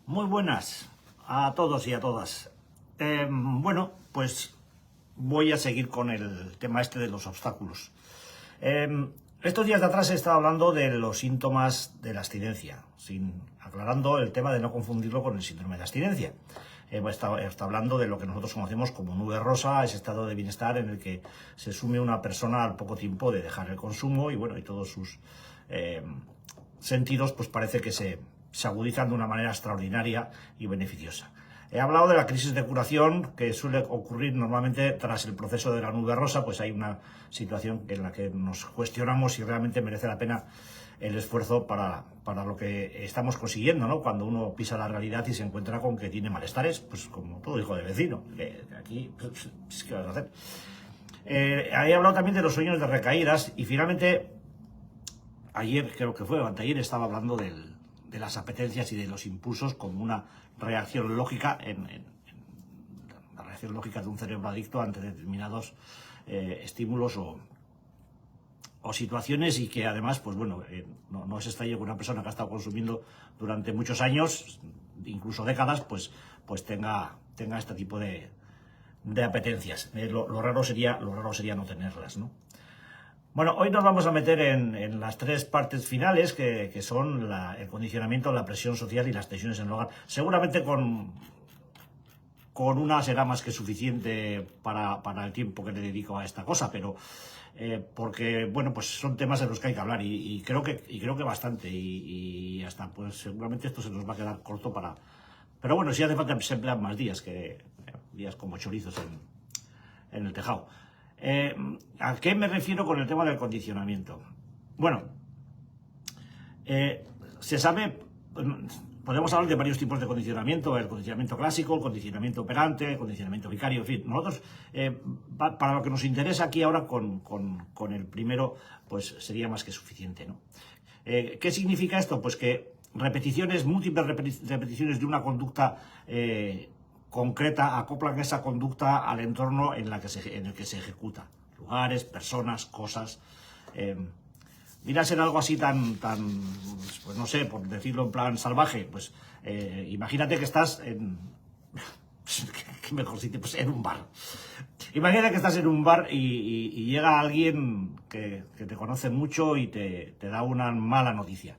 Muy buenas a todos y a todas. Bueno, pues voy a seguir con el tema este de los obstáculos. Estos días de atrás he estado hablando de los síntomas de la abstinencia, aclarando el tema de no confundirlo con el síndrome de abstinencia. He estado hablando de lo que nosotros conocemos como nube rosa, ese estado de bienestar en el que se sume una persona al poco tiempo de dejar el consumo y bueno, y todos sus sentidos pues parece que se agudizan de una manera extraordinaria y beneficiosa. He hablado de la crisis de curación que suele ocurrir normalmente tras el proceso de la nube rosa, pues hay una situación en la que nos cuestionamos si realmente merece la pena el esfuerzo para lo que estamos consiguiendo, ¿no? Cuando uno pisa la realidad y se encuentra con que tiene malestares, pues como todo hijo de vecino, que aquí, pues, ¿qué vas a hacer? He hablado también de los sueños de recaídas y finalmente, ayer creo que fue, o anteayer, estaba hablando de las apetencias y de los impulsos como una reacción lógica la reacción lógica de un cerebro adicto ante determinados estímulos o situaciones, y que además, pues bueno, no es extraño que una persona que ha estado consumiendo durante muchos años, incluso décadas, pues tenga este tipo de apetencias. Lo raro sería no tenerlas, ¿no? Bueno, hoy nos vamos a meter en las tres partes finales que son el condicionamiento, la presión social y las tensiones en el hogar. Seguramente con una será más que suficiente para el tiempo que le dedico a esta cosa, pero porque, bueno, pues son temas de los que hay que hablar y creo que bastante y hasta pues seguramente esto se nos va a quedar corto Pero bueno, si hace falta se emplean más días, días como chorizos en el tejado. ¿A qué me refiero con el tema del condicionamiento? Bueno, se sabe, podemos hablar de varios tipos de condicionamiento: el condicionamiento clásico, el condicionamiento operante, el condicionamiento vicario, en fin. Nosotros, para lo que nos interesa aquí ahora, con el primero, pues sería más que suficiente, ¿no? ¿Qué significa esto? Pues que múltiples repeticiones de una conducta concreta acoplan esa conducta al entorno en el que se ejecuta. Lugares, personas, cosas. Mira, ser algo así tan, pues no sé, por decirlo en plan salvaje, pues imagínate que estás ¿qué mejor sitio? Pues en un bar. Imagínate que estás en un bar y llega alguien que te conoce mucho y te da una mala noticia.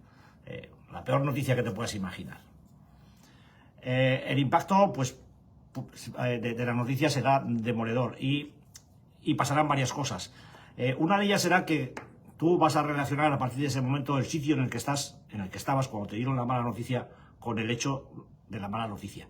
La peor noticia que te puedas imaginar. El impacto, pues, de la noticia será demoledor y pasarán varias cosas. Una de ellas será que tú vas a relacionar a partir de ese momento el sitio en el que estabas cuando te dieron la mala noticia con el hecho de la mala noticia.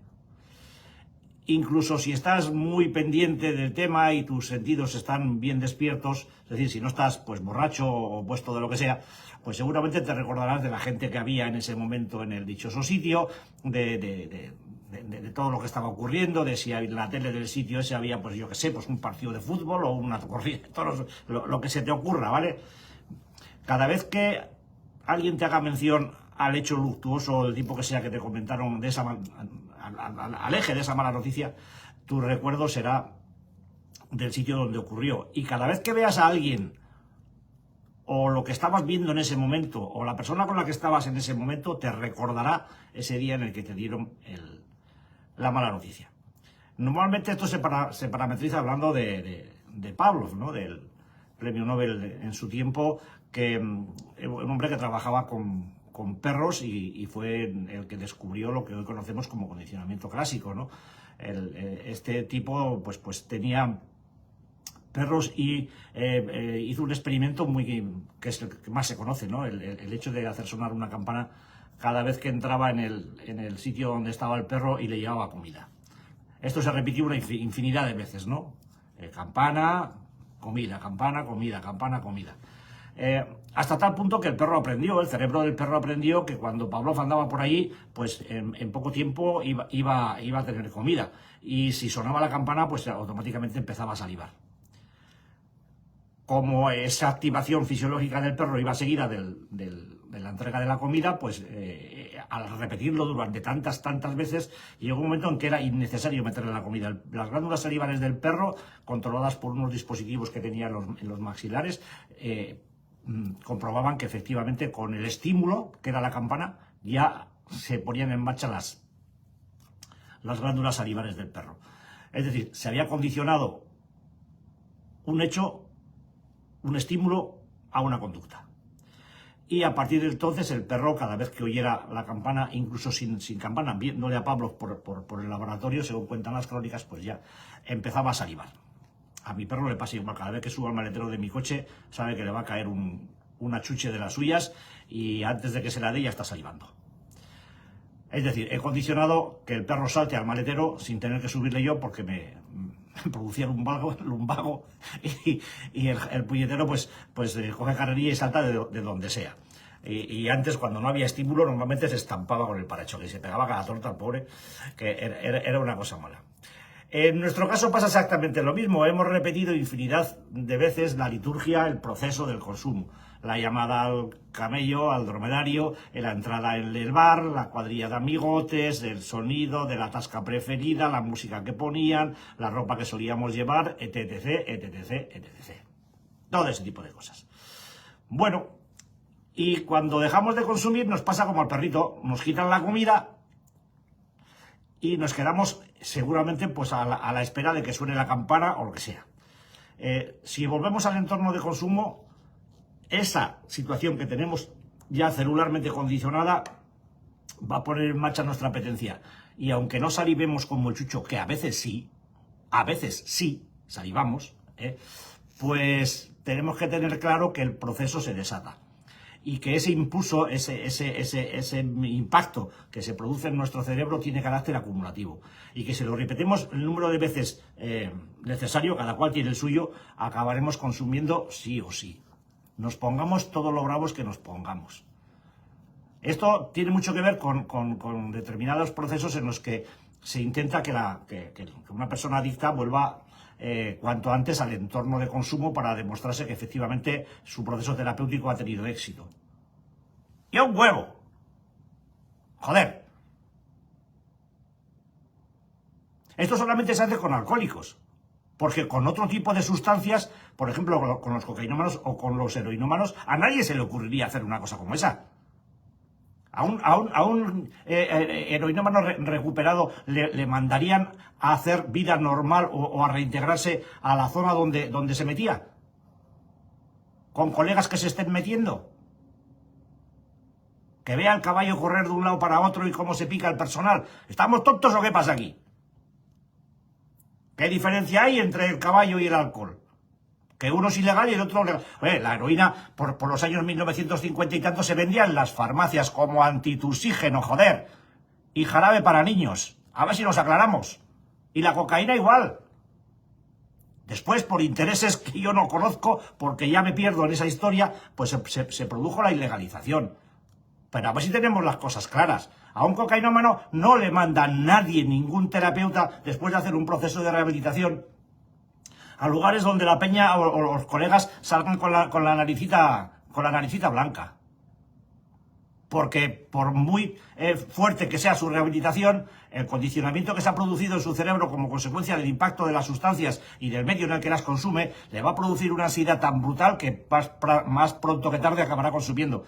Incluso si estás muy pendiente del tema y tus sentidos están bien despiertos, es decir, si no estás pues borracho o puesto de lo que sea, pues seguramente te recordarás de la gente que había en ese momento en el dichoso sitio, de todo lo que estaba ocurriendo, de si en la tele del sitio ese había, pues yo qué sé, pues un partido de fútbol o una corrida, lo que se te ocurra, ¿vale? Cada vez que alguien te haga mención al hecho luctuoso del tipo que sea que te comentaron al eje de esa mala noticia, tu recuerdo será del sitio donde ocurrió. Y cada vez que veas a alguien, o lo que estabas viendo en ese momento, o la persona con la que estabas en ese momento, te recordará ese día en el que te dieron la mala noticia. Normalmente esto se parametriza hablando de Pavlov, ¿no? Del premio Nobel en su tiempo, que un hombre que trabajaba con perros y fue el que descubrió lo que hoy conocemos como condicionamiento clásico, ¿no? Este tipo pues tenía perros y hizo un experimento que es el que más se conoce, ¿no? El hecho de hacer sonar una campana cada vez que entraba en el sitio donde estaba el perro y le llevaba comida. Esto se repitió una infinidad de veces, ¿no? Campana, comida, campana, comida, campana, comida. Hasta tal punto que el cerebro del perro aprendió que cuando Pavlov andaba por allí, pues en poco tiempo iba a tener comida. Y si sonaba la campana, pues automáticamente empezaba a salivar. Como esa activación fisiológica del perro iba seguida de la entrega de la comida, pues al repetirlo durante tantas veces, llegó un momento en que era innecesario meterle la comida. Las glándulas salivales del perro, controladas por unos dispositivos que tenía en los maxilares, comprobaban que efectivamente con el estímulo, que era la campana, ya se ponían en marcha las las glándulas salivares del perro. Es decir, se había condicionado un hecho, un estímulo a una conducta. Y a partir de entonces el perro, cada vez que oyera la campana, incluso sin campana, viéndole a Pablo por el laboratorio, según cuentan las crónicas, pues ya empezaba a salivar. A mi perro le pasa igual, cada vez que suba al maletero de mi coche, sabe que le va a caer una chuche de las suyas y antes de que se la dé ya está salivando. Es decir, he condicionado que el perro salte al maletero sin tener que subirle yo porque me producía lumbago y el puñetero pues coge carrerilla y salta de donde sea. Y antes, cuando no había estímulo, normalmente se estampaba con el parachoque y se pegaba cada torta al pobre, que era una cosa mala. En nuestro caso pasa exactamente lo mismo. Hemos repetido infinidad de veces la liturgia, el proceso del consumo. La llamada al camello, al dromedario, la entrada en el bar, la cuadrilla de amigotes, el sonido de la tasca preferida, la música que ponían, la ropa que solíamos llevar, etc, etc, etc. Todo ese tipo de cosas. Bueno, y cuando dejamos de consumir nos pasa como al perrito. Nos quitan la comida y nos quedamos seguramente pues a la espera de que suene la campana o lo que sea. Si volvemos al entorno de consumo, esa situación que tenemos ya celularmente condicionada va a poner en marcha nuestra apetencia. Y aunque no salivemos como el chucho, que a veces sí salivamos, pues tenemos que tener claro que el proceso se desata. Y que ese impulso, ese impacto que se produce en nuestro cerebro tiene carácter acumulativo. Y que si lo repetimos el número de veces necesario, cada cual tiene el suyo, acabaremos consumiendo sí o sí. Nos pongamos todo lo bravos que nos pongamos. Esto tiene mucho que ver con determinados procesos en los que se intenta que una persona adicta vuelva cuanto antes al entorno de consumo para demostrarse que efectivamente su proceso terapéutico ha tenido éxito. ¡Y a un huevo! ¡Joder! Esto solamente se hace con alcohólicos. Porque con otro tipo de sustancias, por ejemplo, con los cocainómanos o con los heroinómanos, a nadie se le ocurriría hacer una cosa como esa. A un heroinómano recuperado le mandarían a hacer vida normal o a reintegrarse a la zona donde se metía. Con colegas que se estén metiendo. Que vea el caballo correr de un lado para otro y cómo se pica el personal. ¿Estamos tontos o qué pasa aquí? ¿Qué diferencia hay entre el caballo y el alcohol? Que uno es ilegal y el otro legal. La heroína, por los años 1950 y tanto, se vendía en las farmacias como antitusígeno, joder. Y jarabe para niños. A ver si nos aclaramos. Y la cocaína igual. Después, por intereses que yo no conozco, porque ya me pierdo en esa historia, pues se produjo la ilegalización. Pero a ver si tenemos las cosas claras. A un cocainómano no le manda nadie, ningún terapeuta, después de hacer un proceso de rehabilitación, a lugares donde la peña o los colegas salgan con la naricita blanca. Porque por muy fuerte que sea su rehabilitación, el condicionamiento que se ha producido en su cerebro como consecuencia del impacto de las sustancias y del medio en el que las consume, le va a producir una ansiedad tan brutal que más pronto que tarde acabará consumiendo.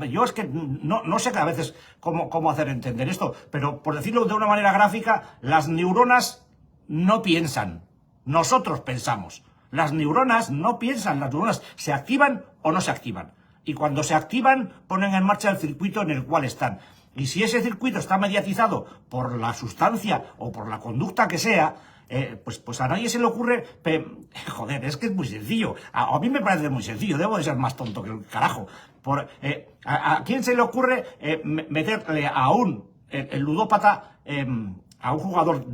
Yo es que no sé a veces cómo hacer entender esto, pero por decirlo de una manera gráfica, las neuronas no piensan, nosotros pensamos. Las neuronas no piensan, las neuronas se activan o no se activan. Y cuando se activan, ponen en marcha el circuito en el cual están. Y si ese circuito está mediatizado por la sustancia o por la conducta que sea, pues a nadie se le ocurre... Joder, es que es muy sencillo. A mí me parece muy sencillo, debo de ser más tonto que el carajo. ¿A quién se le ocurre meterle el ludópata, a un jugador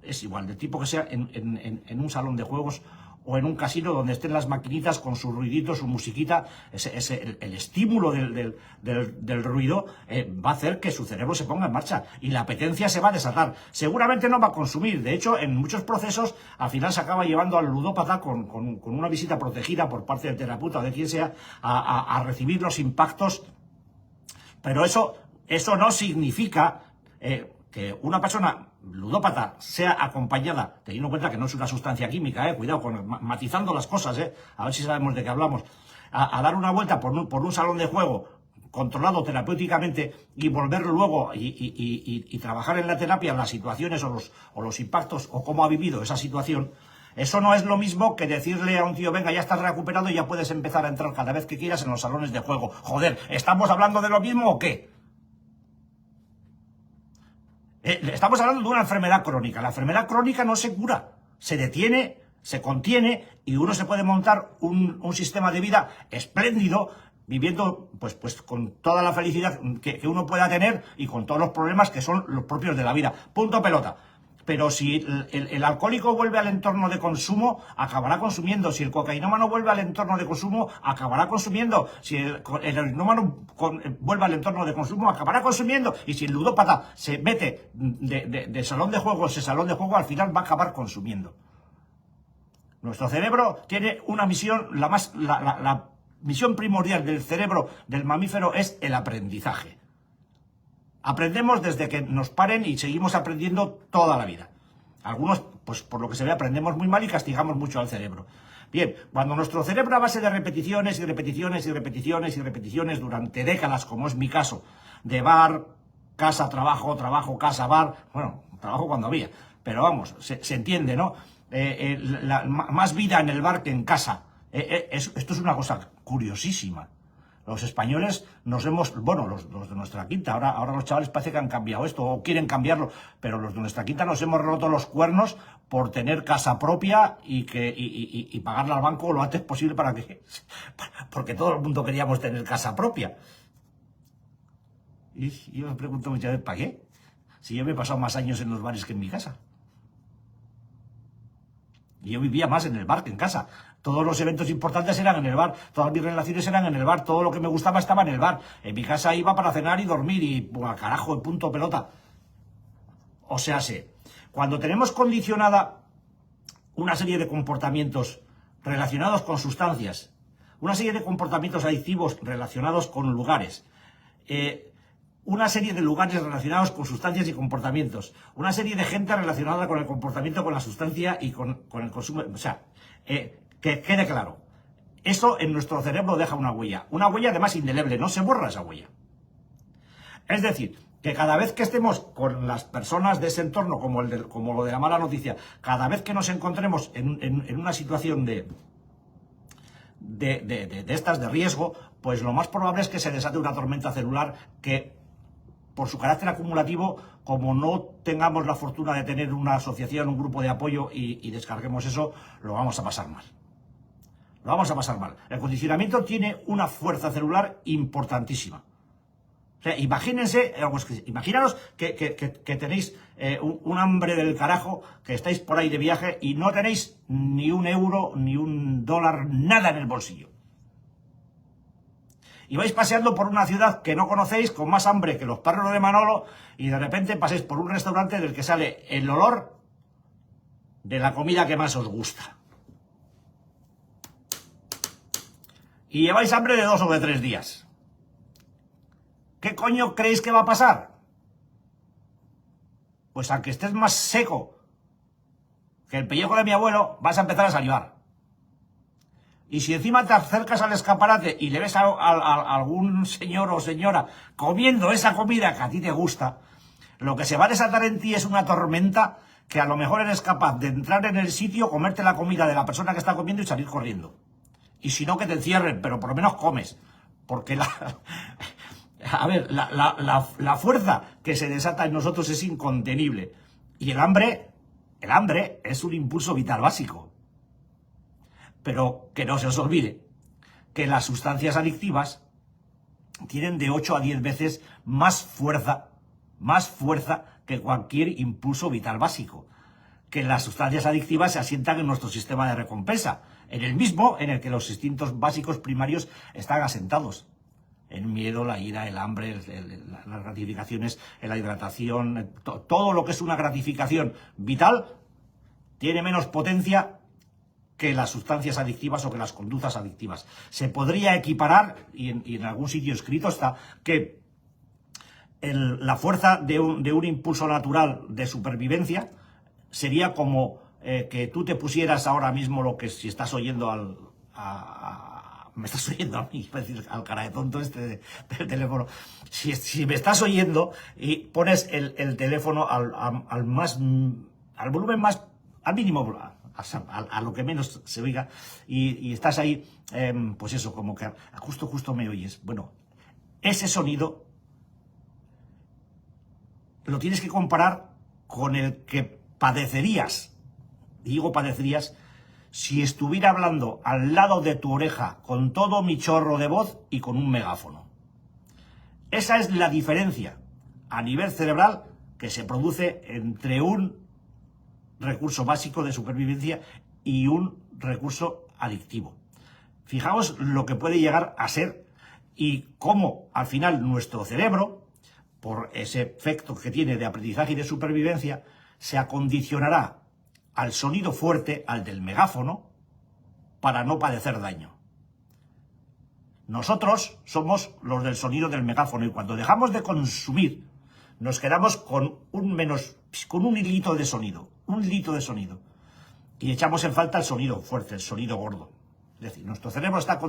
es igual, del tipo que sea, en un salón de juegos o en un casino donde estén las maquinitas con su ruidito, su musiquita? El estímulo del ruido va a hacer que su cerebro se ponga en marcha y la apetencia se va a desatar. Seguramente no va a consumir. De hecho, en muchos procesos, al final se acaba llevando al ludópata con una visita protegida por parte del terapeuta o de quien sea a recibir los impactos. Pero eso no significa que una persona ludópata sea acompañada, teniendo en cuenta que no es una sustancia química, cuidado, matizando las cosas, a ver si sabemos de qué hablamos, a dar una vuelta por un salón de juego controlado terapéuticamente y volver luego y trabajar en la terapia las situaciones o los impactos o cómo ha vivido esa situación, eso no es lo mismo que decirle a un tío, venga, ya estás recuperado y ya puedes empezar a entrar cada vez que quieras en los salones de juego. Joder, ¿estamos hablando de lo mismo o qué? Estamos hablando de una enfermedad crónica. La enfermedad crónica no se cura, se detiene, se contiene y uno se puede montar un sistema de vida espléndido, viviendo pues con toda la felicidad que uno pueda tener y con todos los problemas que son los propios de la vida. Punto pelota. Pero si el alcohólico vuelve al entorno de consumo, acabará consumiendo. Si el cocainómano vuelve al entorno de consumo, acabará consumiendo. Si el heroinómano vuelve al entorno de consumo, acabará consumiendo. Y si el ludópata se mete de salón de juego, ese salón de juego al final va a acabar consumiendo. Nuestro cerebro tiene una misión, la misión primordial del cerebro del mamífero es el aprendizaje. Aprendemos desde que nos paren y seguimos aprendiendo toda la vida. Algunos, pues por lo que se ve, aprendemos muy mal y castigamos mucho al cerebro. Bien, cuando nuestro cerebro a base de repeticiones y repeticiones y repeticiones y repeticiones durante décadas, como es mi caso, de bar, casa, trabajo, trabajo, casa, bar, bueno, trabajo cuando había, pero vamos, se entiende, ¿no? Más vida en el bar que en casa. Esto es una cosa curiosísima. Los españoles nos hemos, bueno, los de nuestra quinta, ahora los chavales parece que han cambiado esto o quieren cambiarlo, pero los de nuestra quinta nos hemos roto los cuernos por tener casa propia y pagarla al banco lo antes posible porque todo el mundo queríamos tener casa propia. Y yo me pregunto muchas veces, ¿para qué? Si yo me he pasado más años en los bares que en mi casa. Y yo vivía más en el bar que en casa. Todos los eventos importantes eran en el bar, todas mis relaciones eran en el bar, todo lo que me gustaba estaba en el bar. En mi casa iba para cenar y dormir y, pues, carajo, punto pelota. O sea, cuando tenemos condicionada una serie de comportamientos relacionados con sustancias, una serie de comportamientos adictivos relacionados con lugares, una serie de lugares relacionados con sustancias y comportamientos, una serie de gente relacionada con el comportamiento, con la sustancia y con el consumo, o sea, que quede claro, eso en nuestro cerebro deja una huella además indeleble, no se borra esa huella. Es decir, que cada vez que estemos con las personas de ese entorno, como lo de la mala noticia, cada vez que nos encontremos en una situación de estas de riesgo, pues lo más probable es que se desate una tormenta celular que, por su carácter acumulativo, como no tengamos la fortuna de tener una asociación, un grupo de apoyo y descarguemos eso, lo vamos a pasar mal. Lo vamos a pasar mal. El condicionamiento tiene una fuerza celular importantísima. O sea, imaginaros que tenéis un hambre del carajo, que estáis por ahí de viaje y no tenéis ni un euro, ni un dólar, nada en el bolsillo. Y vais paseando por una ciudad que no conocéis, con más hambre que los perros de Manolo, y de repente paséis por un restaurante del que sale el olor de la comida que más os gusta. Y lleváis hambre de 2 o de 3 días. ¿Qué coño creéis que va a pasar? Pues aunque estés más seco que el pellejo de mi abuelo, vas a empezar a salivar. Y si encima te acercas al escaparate y le ves a algún señor o señora comiendo esa comida que a ti te gusta, lo que se va a desatar en ti es una tormenta que a lo mejor eres capaz de entrar en el sitio, comerte la comida de la persona que está comiendo y salir corriendo. Y si no, que te encierren, pero por lo menos comes. Porque la fuerza que se desata en nosotros es incontenible. Y el hambre es un impulso vital básico. Pero que no se os olvide que las sustancias adictivas tienen de 8 a 10 veces más fuerza que cualquier impulso vital básico. Que las sustancias adictivas se asientan en nuestro sistema de recompensa, en el mismo en el que los instintos básicos primarios están asentados. El miedo, la ira, el hambre, las gratificaciones, la hidratación, todo lo que es una gratificación vital tiene menos potencia que las sustancias adictivas o que las conductas adictivas. Se podría equiparar, y en algún sitio escrito está, que la fuerza de un impulso natural de supervivencia sería como que tú te pusieras ahora mismo lo que si estás oyendo a me estás oyendo a mí, es decir, al cara de tonto del teléfono. Si me estás oyendo y pones el teléfono al volumen más, al mínimo, a lo que menos se oiga, y estás ahí, pues eso, como que justo me oyes. Bueno, ese sonido lo tienes que comparar con el que padecerías, digo padecerías, si estuviera hablando al lado de tu oreja con todo mi chorro de voz y con un megáfono. Esa es la diferencia a nivel cerebral que se produce entre un recurso básico de supervivencia y un recurso adictivo. Fijaos lo que puede llegar a ser y cómo al final nuestro cerebro, por ese efecto que tiene de aprendizaje y de supervivencia, se acondicionará al sonido fuerte, al del megáfono, para no padecer daño. Nosotros somos los del sonido del megáfono y cuando dejamos de consumir nos quedamos con un hilito de sonido, y echamos en falta el sonido fuerte, el sonido gordo. Es decir, nuestro cerebro está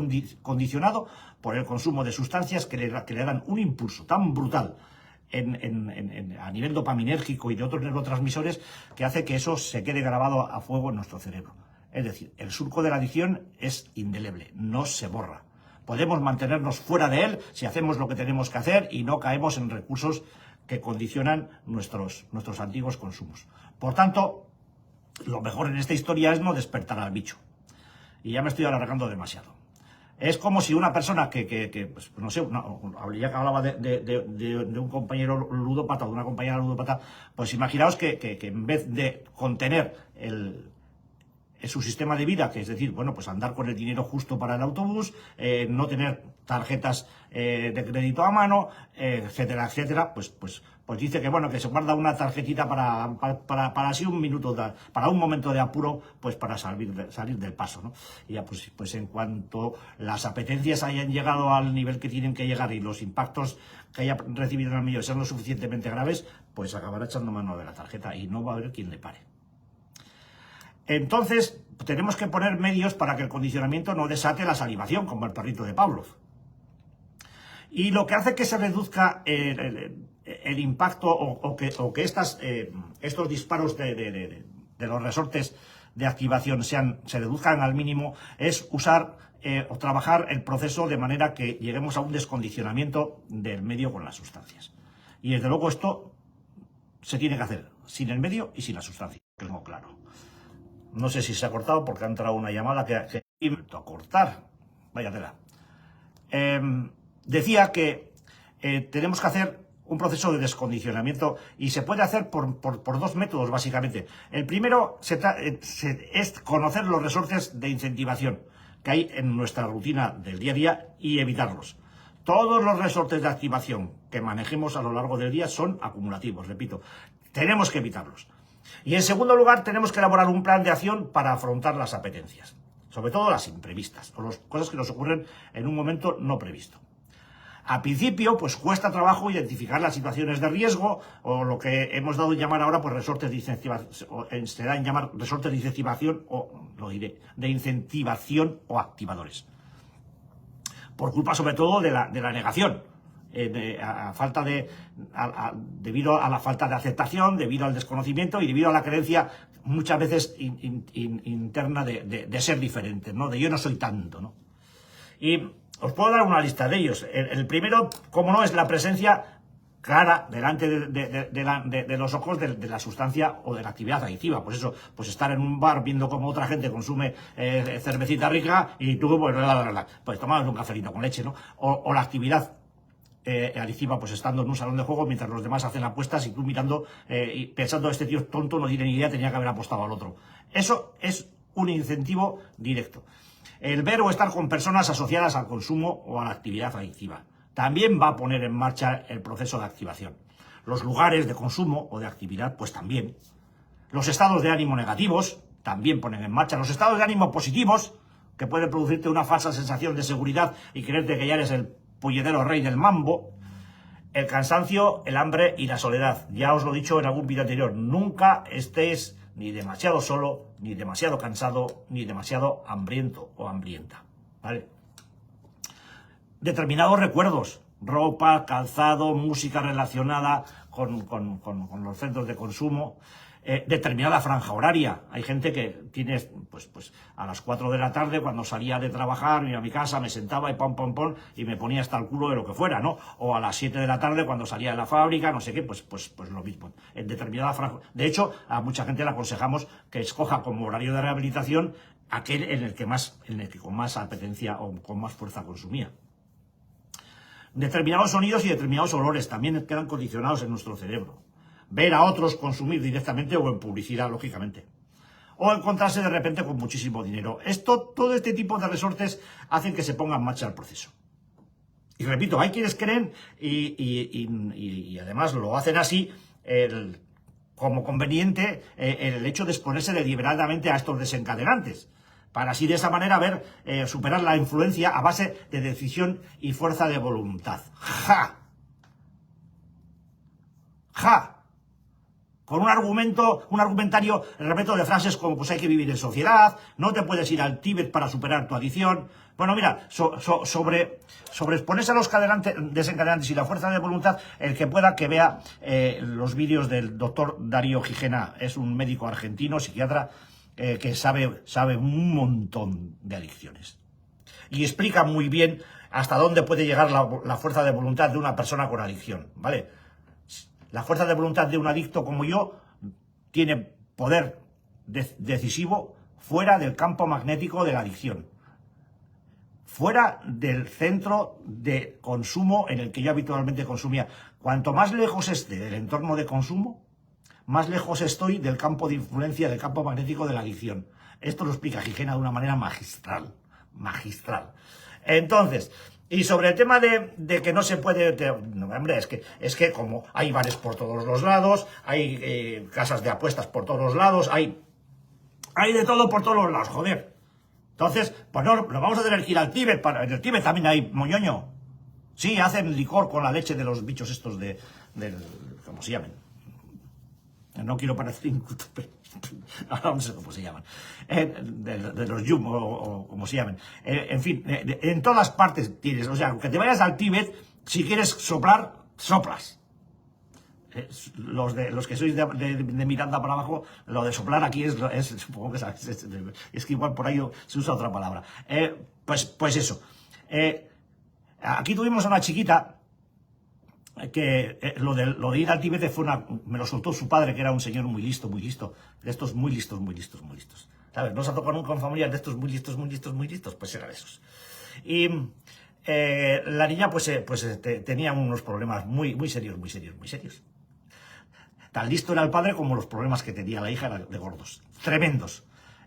condicionado por el consumo de sustancias que le dan un impulso tan brutal a nivel dopaminérgico y de otros neurotransmisores que hace que eso se quede grabado a fuego en nuestro cerebro. Es decir, el surco de la adicción es indeleble, no se borra. Podemos mantenernos fuera de él si hacemos lo que tenemos que hacer y no caemos en recursos que condicionan nuestros antiguos consumos. Por tanto, lo mejor en esta historia es no despertar al bicho. Y ya me estoy alargando demasiado. Es como si una persona pues, no sé, ya que hablaba de un compañero ludópata o de una compañera ludópata, pues imaginaos que en vez de contener su sistema de vida, que es decir, bueno, pues andar con el dinero justo para el autobús, no tener tarjetas de crédito a mano, etcétera, etcétera, pues dice que bueno, que se guarda una tarjetita para así un minuto, para un momento de apuro, pues para salir del paso, ¿no? Y ya pues en cuanto las apetencias hayan llegado al nivel que tienen que llegar y los impactos que haya recibido en el medio sean lo suficientemente graves, pues acabará echando mano de la tarjeta y no va a haber quien le pare. Entonces, tenemos que poner medios para que el condicionamiento no desate la salivación, como el perrito de Pavlov. Y lo que hace que se reduzca el impacto o que estos disparos de los resortes de activación se reduzcan al mínimo es usar o trabajar el proceso de manera que lleguemos a un descondicionamiento del medio con las sustancias. Y desde luego esto se tiene que hacer sin el medio y sin la sustancia, que tengo claro. No sé si se ha cortado porque ha entrado una llamada que a cortar. Vaya tela. Decía que tenemos que hacer un proceso de descondicionamiento y se puede hacer por dos métodos, básicamente. El primero es conocer los resortes de incentivación que hay en nuestra rutina del día a día y evitarlos. Todos los resortes de activación que manejemos a lo largo del día son acumulativos, repito. Tenemos que evitarlos. Y en segundo lugar, tenemos que elaborar un plan de acción para afrontar las apetencias, sobre todo las imprevistas, o las cosas que nos ocurren en un momento no previsto. Al principio, pues cuesta trabajo identificar las situaciones de riesgo, o lo que hemos dado en llamar ahora, pues resortes de incentivación, se da en llamar resortes de incentivación, o lo diré, de incentivación o activadores. Por culpa sobre todo de la negación. Debido a la falta de aceptación, debido al desconocimiento y debido a la creencia muchas veces interna de ser diferente, ¿no? De yo no soy tanto, ¿no? Y os puedo dar una lista de ellos. El primero, como no, es la presencia clara delante de los ojos de la sustancia o de la actividad adictiva. Pues eso, pues estar en un bar viendo cómo otra gente consume cervecita rica y tú pues tomabas un cafelito con leche, ¿no? O la actividad adictiva, pues estando en un salón de juego mientras los demás hacen apuestas y tú mirando y pensando, este tío es tonto, no tiene ni idea, tenía que haber apostado al otro. Eso es un incentivo directo. El ver o estar con personas asociadas al consumo o a la actividad adictiva también va a poner en marcha el proceso de activación. Los lugares de consumo o de actividad, pues también. Los estados de ánimo negativos también ponen en marcha. Los estados de ánimo positivos, que pueden producirte una falsa sensación de seguridad y creerte que ya eres el puñetero rey del mambo. El cansancio, el hambre y la soledad. Ya os lo he dicho en algún vídeo anterior. Nunca estés ni demasiado solo, ni demasiado cansado, ni demasiado hambriento o hambrienta, ¿vale? determinados recuerdos, ropa, calzado, música relacionada con los centros de consumo, determinada franja horaria. Hay gente que tiene, pues a las 4 de la tarde, cuando salía de trabajar, me iba a mi casa, me sentaba y pom, y me ponía hasta el culo de lo que fuera, ¿no? O a las 7 de la tarde, cuando salía de la fábrica, no sé qué, pues lo mismo. En determinada franja. De hecho, a mucha gente le aconsejamos que escoja como horario de rehabilitación aquel en el que con más apetencia o con más fuerza consumía. Determinados sonidos y determinados olores también quedan condicionados en nuestro cerebro. Ver a otros consumir directamente o en publicidad, lógicamente. O encontrarse de repente con muchísimo dinero. Todo este tipo de resortes hacen que se ponga en marcha el proceso. Y repito, hay quienes creen y además lo hacen así como conveniente el hecho de exponerse deliberadamente a estos desencadenantes, para así de esa manera superar la influencia a base de decisión y fuerza de voluntad. ¡Ja! ¡Ja! Con un argumentario repleto de frases como pues hay que vivir en sociedad, no te puedes ir al Tíbet para superar tu adicción. Bueno, mira, sobre exponerse a los desencadenantes y la fuerza de voluntad, el que pueda que vea los vídeos del doctor Darío Gijena, es un médico argentino, psiquiatra, que sabe un montón de adicciones. Y explica muy bien hasta dónde puede llegar la fuerza de voluntad de una persona con adicción, ¿vale? La fuerza de voluntad de un adicto como yo tiene poder decisivo fuera del campo magnético de la adicción, fuera del centro de consumo en el que yo habitualmente consumía. Cuanto más lejos esté del entorno de consumo, más lejos estoy del campo de influencia, del campo magnético de la adicción. Esto lo explica Gijena de una manera magistral. Entonces, y sobre el tema de que no se puede... No, hombre, es que como hay bares por todos los lados, hay casas de apuestas por todos los lados, hay de todo por todos los lados, joder. Entonces, pues no, nos vamos a tener que ir al Tíbet. En el Tíbet también hay moñoño. Sí, hacen licor con la leche de los bichos estos ¿cómo se llaman? No quiero parecer inculto, pero ahora no sé cómo se llaman. De los yum o como se llaman. En fin, en todas partes tienes. O sea, aunque te vayas al Tíbet, si quieres soplar, soplas. Los que sois de Miranda para abajo, lo de soplar aquí supongo que sabes, es que igual por ahí se usa otra palabra. Pues eso. Aquí tuvimos a una chiquita que lo de ir al Tíbet me lo soltó su padre, que era un señor muy listo, de estos muy listos. ¿Sabes? No se ha tocado nunca con familias de estos muy listos, pues era de esos. Y la niña tenía unos problemas muy serios. Tan listo era el padre como los problemas que tenía la hija de gordos, tremendos.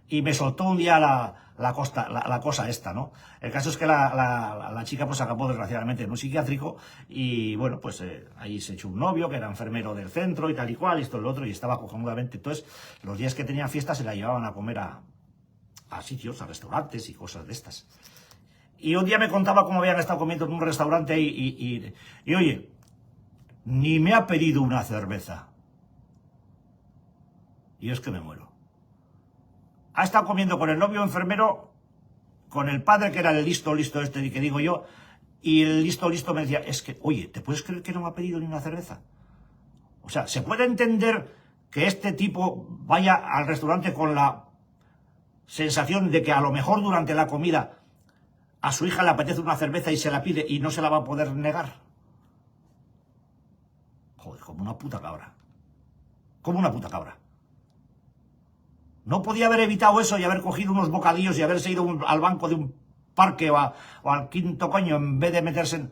Y me soltó un día la cosa esta, ¿no? El caso es que la chica pues acabó desgraciadamente en un psiquiátrico y bueno, pues ahí se echó un novio que era enfermero del centro y tal y cual, y esto y lo otro, y estaba cojonudamente. Entonces, los días que tenían fiestas se la llevaban a comer a sitios, a restaurantes y cosas de estas. Y un día me contaba cómo habían estado comiendo en un restaurante y oye, ni me ha pedido una cerveza. Y es que me muero. Ha estado comiendo con el novio enfermero, con el padre que era el listo este que digo yo, y el listo me decía, es que, oye, ¿te puedes creer que no me ha pedido ni una cerveza? O sea, ¿se puede entender que este tipo vaya al restaurante con la sensación de que a lo mejor durante la comida a su hija le apetece una cerveza y se la pide y no se la va a poder negar? Joder, como una puta cabra. No podía haber evitado eso y haber cogido unos bocadillos y haberse ido al banco de un parque o al quinto coño en vez de meterse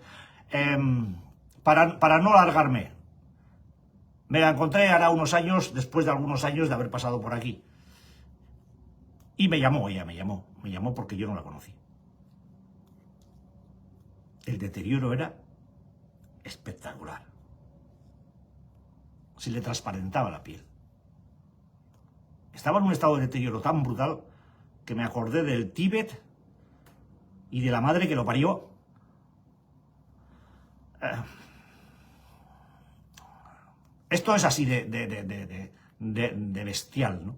para no largarme. Me la encontré ahora después de algunos años de haber pasado por aquí. Y ella me llamó porque yo no la conocí. El deterioro era espectacular. Se le transparentaba la piel. Estaba en un estado de deterioro tan brutal que me acordé del Tíbet y de la madre que lo parió. Esto es así de bestial, ¿no?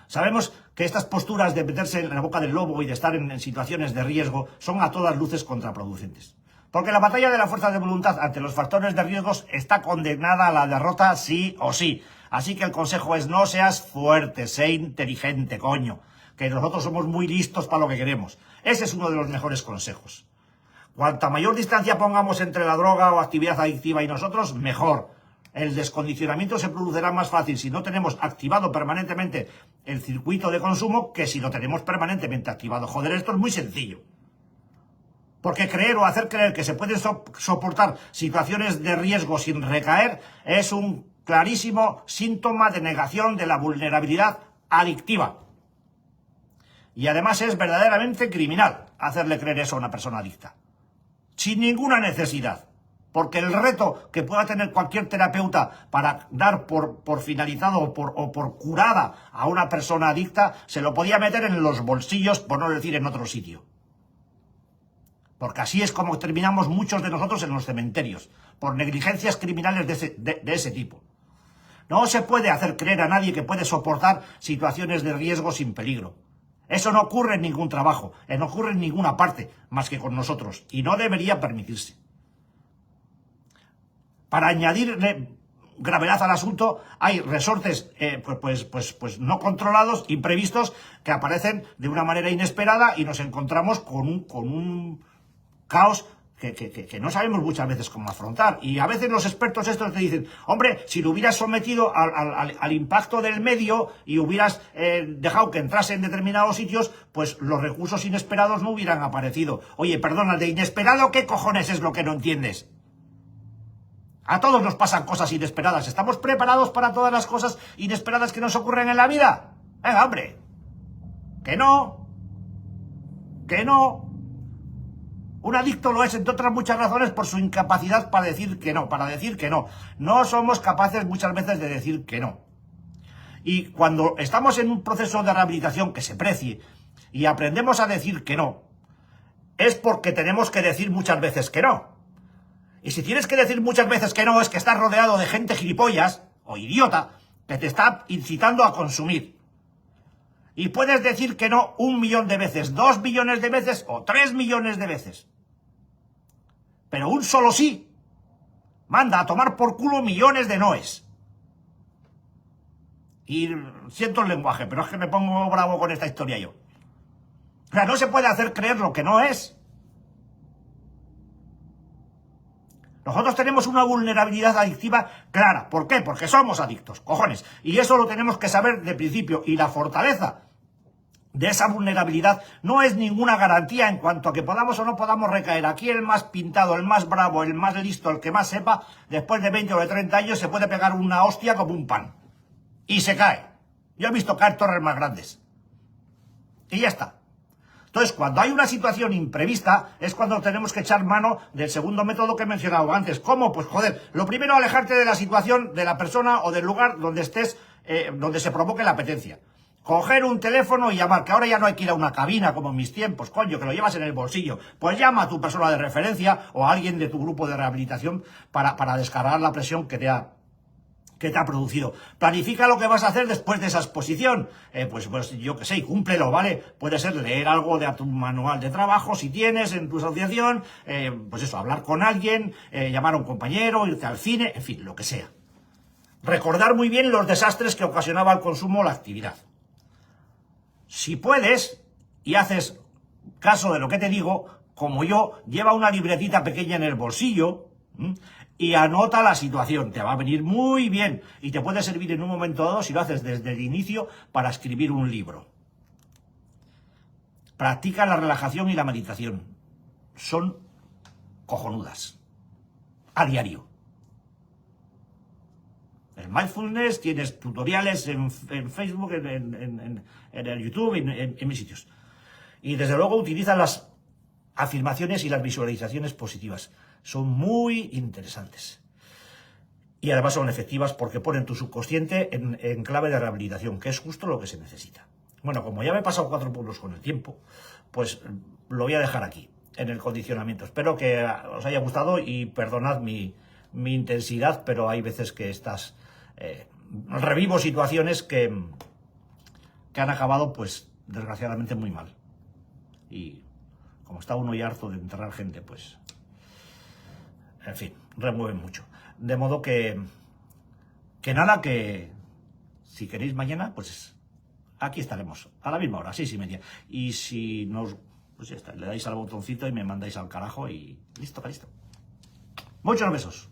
Sabemos que estas posturas de meterse en la boca del lobo y de estar en situaciones de riesgo son a todas luces contraproducentes. Porque la batalla de la fuerza de voluntad ante los factores de riesgos está condenada a la derrota sí o sí. Así que el consejo es: no seas fuerte, sé inteligente, coño. Que nosotros somos muy listos para lo que queremos. Ese es uno de los mejores consejos. Cuanta mayor distancia pongamos entre la droga o actividad adictiva y nosotros, mejor. El descondicionamiento se producirá más fácil si no tenemos activado permanentemente el circuito de consumo que si lo tenemos permanentemente activado. Joder, esto es muy sencillo. Porque creer o hacer creer que se pueden soportar situaciones de riesgo sin recaer es un clarísimo síntoma de negación de la vulnerabilidad adictiva. Y además es verdaderamente criminal hacerle creer eso a una persona adicta. Sin ninguna necesidad. Porque el reto que pueda tener cualquier terapeuta para dar por finalizado o por curada a una persona adicta, se lo podía meter en los bolsillos, por no decir en otro sitio. Porque así es como terminamos muchos de nosotros en los cementerios, por negligencias criminales de ese tipo. No se puede hacer creer a nadie que puede soportar situaciones de riesgo sin peligro. Eso no ocurre en ningún trabajo, no ocurre en ninguna parte, más que con nosotros, y no debería permitirse. Para añadir gravedad al asunto, hay resortes pues no controlados, imprevistos, que aparecen de una manera inesperada y nos encontramos con un caos que no sabemos muchas veces cómo afrontar. Y a veces los expertos estos te dicen: hombre, si lo hubieras sometido al impacto del medio y hubieras dejado que entrase en determinados sitios, pues los recursos inesperados no hubieran aparecido. Oye, perdona, ¿de inesperado qué cojones es lo que no entiendes? A todos nos pasan cosas inesperadas. ¿Estamos preparados para todas las cosas inesperadas que nos ocurren en la vida? Venga, hombre. Que no. Que no. Un adicto lo es, entre otras muchas razones, por su incapacidad para decir que no. No somos capaces muchas veces de decir que no. Y cuando estamos en un proceso de rehabilitación que se precie y aprendemos a decir que no, es porque tenemos que decir muchas veces que no. Y si tienes que decir muchas veces que no, es que estás rodeado de gente gilipollas o idiota que te está incitando a consumir. Y puedes decir que no 1 millón de veces, 2 millones de veces o 3 millones de veces. Pero un solo sí manda a tomar por culo millones de noes. Y siento el lenguaje, pero es que me pongo bravo con esta historia yo. O sea, no se puede hacer creer lo que no es. Nosotros tenemos una vulnerabilidad adictiva clara. ¿Por qué? Porque somos adictos, cojones. Y eso lo tenemos que saber de principio. Y la fortaleza de esa vulnerabilidad no es ninguna garantía en cuanto a que podamos o no podamos recaer. Aquí el más pintado, el más bravo, el más listo, el que más sepa, después de 20 o de 30 años se puede pegar una hostia como un pan. Y se cae. Yo he visto caer torres más grandes. Y ya está. Entonces, cuando hay una situación imprevista, es cuando tenemos que echar mano del segundo método que he mencionado antes. ¿Cómo? Pues joder, lo primero, alejarte de la situación, de la persona o del lugar donde estés, donde se provoque la apetencia. Coger un teléfono y llamar, que ahora ya no hay que ir a una cabina como en mis tiempos, coño, que lo llevas en el bolsillo. Pues llama a tu persona de referencia o a alguien de tu grupo de rehabilitación para descargar la presión que te ha producido. Planifica lo que vas a hacer después de esa exposición. Pues yo qué sé, cúmplelo, ¿vale? Puede ser leer algo de tu manual de trabajo, si tienes, en tu asociación, pues eso, hablar con alguien, llamar a un compañero, irte al cine, en fin, lo que sea. Recordar muy bien los desastres que ocasionaba el consumo o la actividad. Si puedes, y haces caso de lo que te digo, como yo, lleva una libretita pequeña en el bolsillo, y anota la situación. Te va a venir muy bien y te puede servir en un momento dado, si lo haces desde el inicio, para escribir un libro. Practica la relajación y la meditación. Son cojonudas. A diario. El mindfulness, tienes tutoriales en Facebook, en el YouTube, en mis sitios. Y desde luego utiliza las afirmaciones y las visualizaciones positivas. Son muy interesantes. Y además son efectivas porque ponen tu subconsciente en clave de rehabilitación, que es justo lo que se necesita. Bueno, como ya me he pasado 4 pueblos con el tiempo, pues lo voy a dejar aquí, en el condicionamiento. Espero que os haya gustado y perdonad mi intensidad, pero hay veces que revivo situaciones que que han acabado, pues, desgraciadamente muy mal. Y como está uno ya harto de enterrar gente, pues, en fin, remueven mucho. De modo que nada, que si queréis mañana, pues aquí estaremos, a la misma hora, 6:30. Y si nos, pues ya está, le dais al botoncito y me mandáis al carajo y listo, listo. Muchos besos.